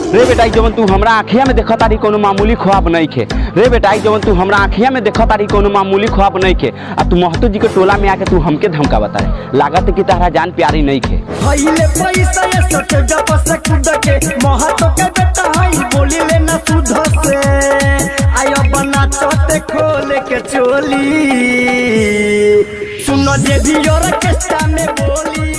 रे बेटा जवन तू हमरा आँखिया में देखा तारी कोनो मामूली ख्वाब नहीं खे। रे बेटा जवन तू हमरा आँखिया में देखा तारी कोनो मामूली ख्वाब नहीं खे। आ तू महतो जी के टोला में आके तू हमके धमका बताए लागत कि तारा जान प्यारी नहीं खे। भइले पैसा ये सटे जब से खुद के महतो के बेटा हई बोली लेना सुध से आयो बना चोटे खोले के चोली सुनो जे भी और केस्टा में बोली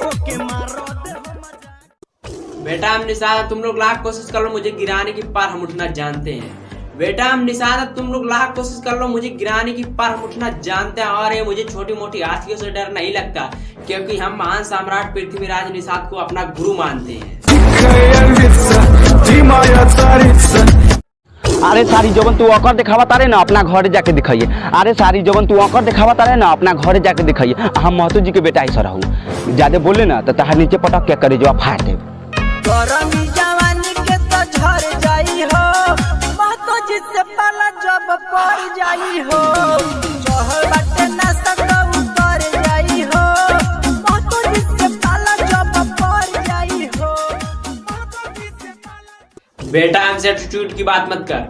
ओके मारो दे हो मजा। बेटा हम निशाद तुम लोग लाख कोशिश कर लो मुझे गिराने की पार हम उठना जानते हैं। बेटा हम निशाद तुम लोग लाख कोशिश कर लो मुझे गिराने की पार हम उठना जानते हैं। और ये मुझे छोटी मोटी हाथियों से डर नहीं लगता क्योंकि हम महान सम्राट पृथ्वीराज निषाद को अपना गुरु मानते हैं। अरे सारी जवन तू अकर दिखावा तारे ना अपना घर जाके दिखाइए। अरे सारी जवन तू अकर दिखावा तारे ना अपना घर जाके दिखाइए। हम महतो जी के बेटा ऐसा रहूँ ज्यादा बोले ना तो तहार नीचे पटक क्या करे जो फाड़ दे। गरमी जवानी के तो झर जाई हो महतो जी से पाला जब पड़ जाई हो चहल बाटे ना सकता उतर जाई हो महतो जी से पाला जब पड़ जाई हो महतो जी से पाला। बेटा हमसे एटीट्यूड की बात मत कर।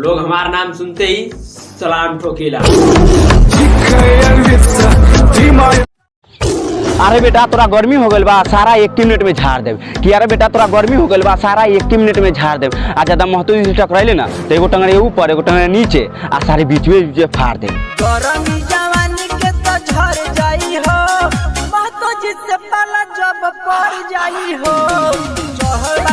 लोग हमारा नाम सुनते ही सलाम ठोकीला। अरे बेटा तोरा गर्मी हो गल बा सारा 1 मिनट में झाड़ देव कि अरे बेटा तोरा गर्मी हो गल बा सारा 1 मिनट में झाड़ देव। आ ज्यादा महतो जी टकराइले ना तो एगो टंगड़े ऊपर एगो टंगड़े नीचे आ सारे बीच में फाड़ दे। गरमी जवानी के तो झर जाई हो महतो जी से पाला जब पड़ जाई हो चहल